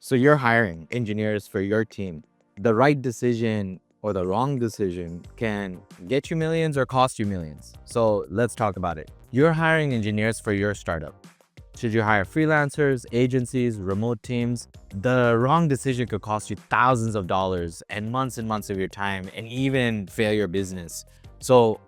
So you're hiring engineers for your team. The right decision or the wrong decision can get you millions or cost you millions. So let's talk about it. You're hiring engineers for your startup. Should you hire freelancers, agencies, remote teams? The wrong decision could cost you thousands of dollars and months of your time and even fail your business. So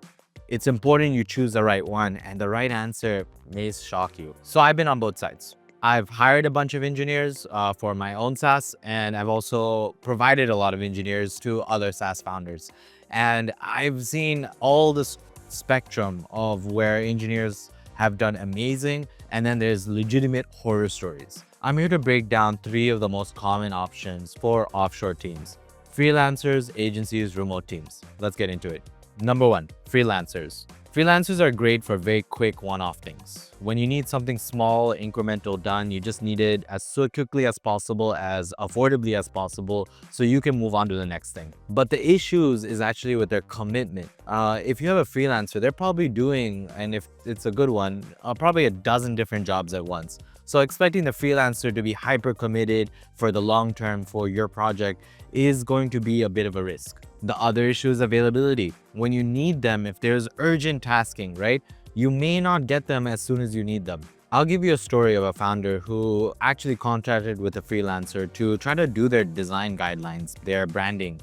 it's important you choose the right one, and the right answer may shock you. So I've been on both sides. I've hired a bunch of engineers for my own SaaS, and I've also provided a lot of engineers to other SaaS founders. And I've seen all this spectrum of where engineers have done amazing, and then there's legitimate horror stories. I'm here to break down 3 of the most common options for offshore teams: freelancers, agencies, remote teams. Let's get into it. Number 1, freelancers. Freelancers are great for very quick one-off things. When you need something small, incremental done, you just need it as so quickly as possible, as affordably as possible, so you can move on to the next thing. But the issues is actually with their commitment. If you have a freelancer, they're probably doing, and if it's a good one, probably a dozen different jobs at once. So expecting the freelancer to be hyper committed for the long term for your project is going to be a bit of a risk. The other issue is availability. When you need them, if there's urgent tasking, right, you may not get them as soon as you need them. I'll give you a story of a founder who actually contracted with a freelancer to try to do their design guidelines, their branding,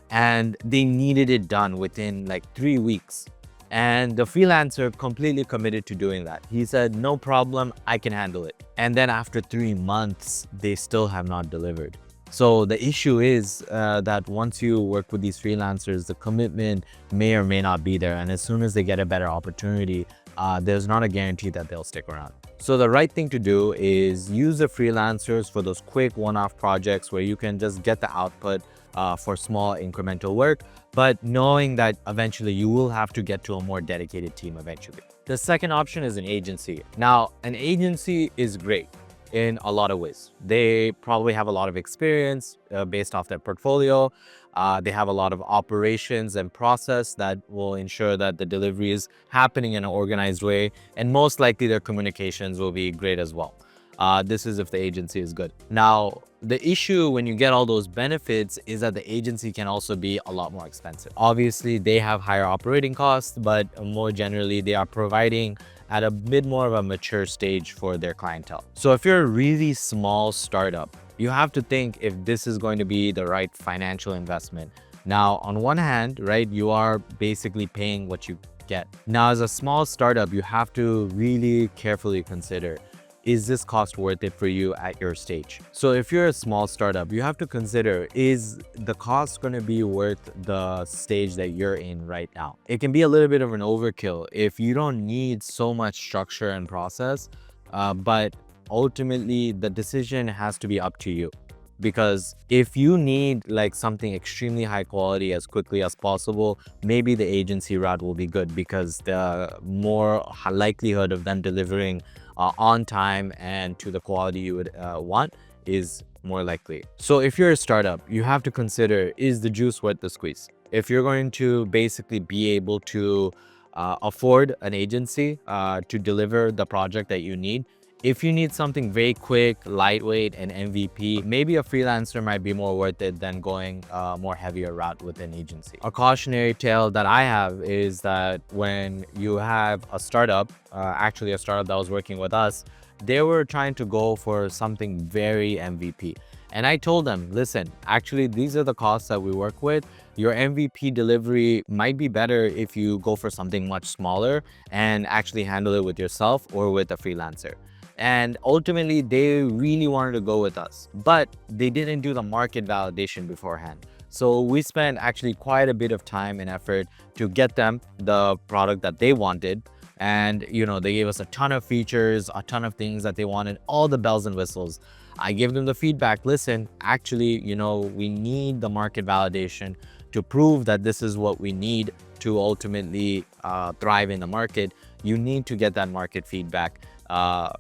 and they needed it done within like 3 weeks. And the freelancer completely committed to doing that. He said, no problem, I can handle it. And then after 3 months, they still have not delivered. So the issue is that once you work with these freelancers, the commitment may or may not be there. And as soon as they get a better opportunity, there's not a guarantee that they'll stick around. So the right thing to do is use the freelancers for those quick one-off projects where you can just get the output for small incremental work, but knowing that eventually you will have to get to a more dedicated team eventually. The second option is an agency. Now, an agency is great in a lot of ways. They probably have a lot of experience based off their portfolio. They have a lot of operations and process that will ensure that the delivery is happening in an organized way, and most likely their communications will be great as well. This is if the agency is good. Now, the issue when you get all those benefits is that the agency can also be a lot more expensive. Obviously, they have higher operating costs, but more generally, they are providing at a bit more of a mature stage for their clientele. So if you're a really small startup, you have to think if this is going to be the right financial investment. Now, on one hand, right, you are basically paying what you get. Now, as a small startup, you have to really carefully consider, is this cost worth it for you at your stage? So if you're a small startup, you have to consider, is the cost going to be worth the stage that you're in right now? It can be a little bit of an overkill if you don't need so much structure and process, but ultimately the decision has to be up to you. Because if you need like something extremely high quality as quickly as possible, maybe the agency route will be good because the more likelihood of them delivering on time and to the quality you would want is more likely. So if you're a startup, you have to consider, is the juice worth the squeeze? If you're going to basically be able to afford an agency to deliver the project that you need, if you need something very quick, lightweight, and MVP, maybe a freelancer might be more worth it than going a more heavier route with an agency. A cautionary tale that I have is that when you have a startup, actually a startup that was working with us, they were trying to go for something very MVP. And I told them, listen, actually, these are the costs that we work with. Your MVP delivery might be better if you go for something much smaller and actually handle it with yourself or with a freelancer. And ultimately, they really wanted to go with us, but they didn't do the market validation beforehand. So we spent actually quite a bit of time and effort to get them the product that they wanted. And, you know, they gave us a ton of features, a ton of things that they wanted, all the bells and whistles. I gave them the feedback. Listen, actually, you know, we need the market validation to prove that this is what we need to ultimately thrive in the market. You need to get that market feedback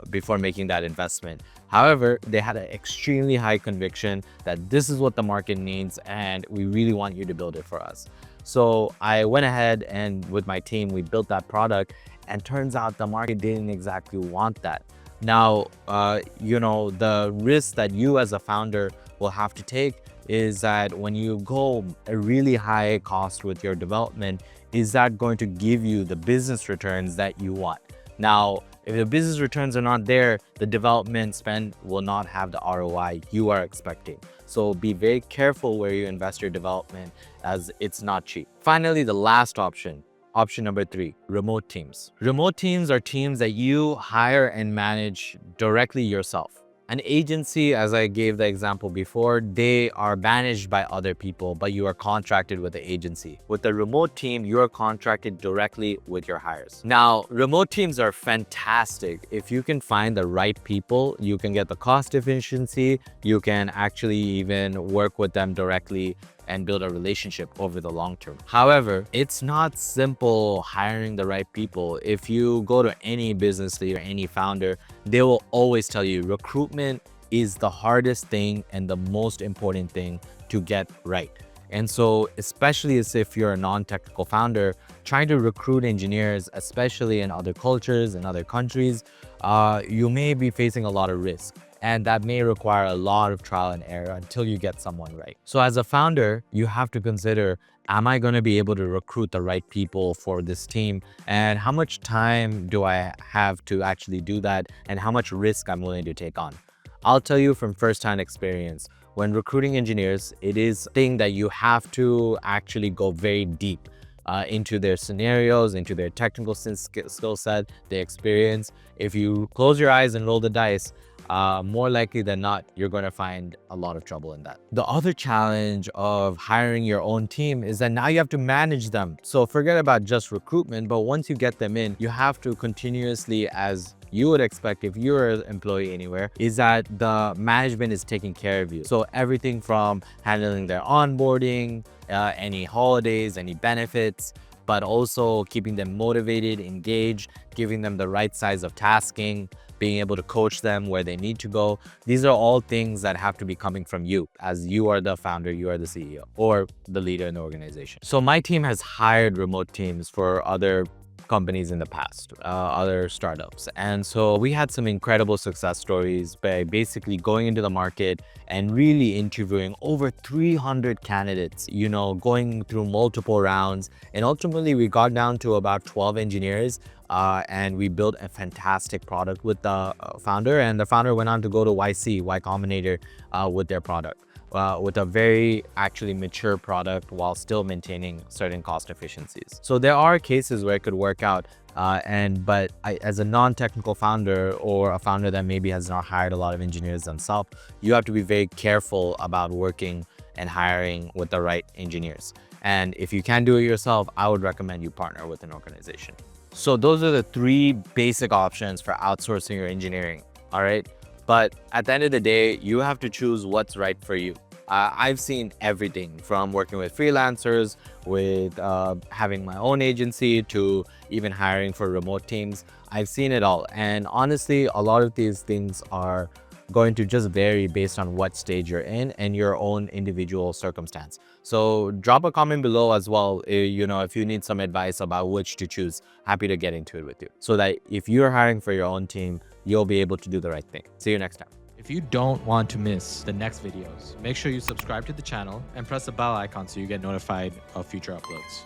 before making that investment. However, they had an extremely high conviction that this is what the market needs and we really want you to build it for us. So I went ahead and with my team, we built that product, and turns out the market didn't exactly want that. Now, the risk that you as a founder will have to take is that when you go a really high cost with your development, is that going to give you the business returns that you want? Now, if the business returns are not there, the development spend will not have the ROI you are expecting. So be very careful where you invest your development, as it's not cheap. Finally, the last option. Option number 3, remote teams. Remote teams are teams that you hire and manage directly yourself. An agency, as I gave the example before, they are managed by other people, but you are contracted with the agency. With the remote team, you are contracted directly with your hires. Now, remote teams are fantastic. If you can find the right people, you can get the cost efficiency, you can actually even work with them directly and build a relationship over the long term. However, it's not simple hiring the right people. If you go to any business leader, any founder, they will always tell you recruitment is the hardest thing and the most important thing to get right. And so, especially as if you're a non-technical founder, trying to recruit engineers, especially in other cultures and other countries, you may be facing a lot of risk. And that may require a lot of trial and error until you get someone right. So as a founder, you have to consider, am I going to be able to recruit the right people for this team? And how much time do I have to actually do that? And how much risk I'm willing to take on? I'll tell you from firsthand experience, when recruiting engineers, it is a thing that you have to actually go very deep into their scenarios, into their technical skill set, their experience. If you close your eyes and roll the dice, more likely than not, you're going to find a lot of trouble in that. The other challenge of hiring your own team is that now you have to manage them. So forget about just recruitment, but once you get them in, you have to continuously, as you would expect if you're an employee anywhere, is that the management is taking care of you. So everything from handling their onboarding, any holidays, any benefits, but also keeping them motivated, engaged, giving them the right size of tasking, being able to coach them where they need to go. These are all things that have to be coming from you, as you are the founder, you are the CEO or the leader in the organization. So my team has hired remote teams for other companies in the past, other startups. And so we had some incredible success stories by basically going into the market and really interviewing over 300 candidates, going through multiple rounds. And ultimately we got down to about 12 engineers and we built a fantastic product with the founder. And the founder went on to go to Y Combinator with their product. With a very actually mature product while still maintaining certain cost efficiencies. So there are cases where it could work out, but as a non-technical founder or a founder that maybe has not hired a lot of engineers themselves, you have to be very careful about working and hiring with the right engineers. And if you can't do it yourself, I would recommend you partner with an organization. So those are the 3 basic options for outsourcing your engineering, all right? But at the end of the day, you have to choose what's right for you. I've seen everything from working with freelancers, with having my own agency, to even hiring for remote teams. I've seen it all. And honestly, a lot of these things are going to just vary based on what stage you're in and your own individual circumstance. So drop a comment below as well, if you need some advice about which to choose. Happy to get into it with you, so that if you're hiring for your own team, you'll be able to do the right thing. See you next time. If you don't want to miss the next videos, make sure you subscribe to the channel and press the bell icon so you get notified of future uploads.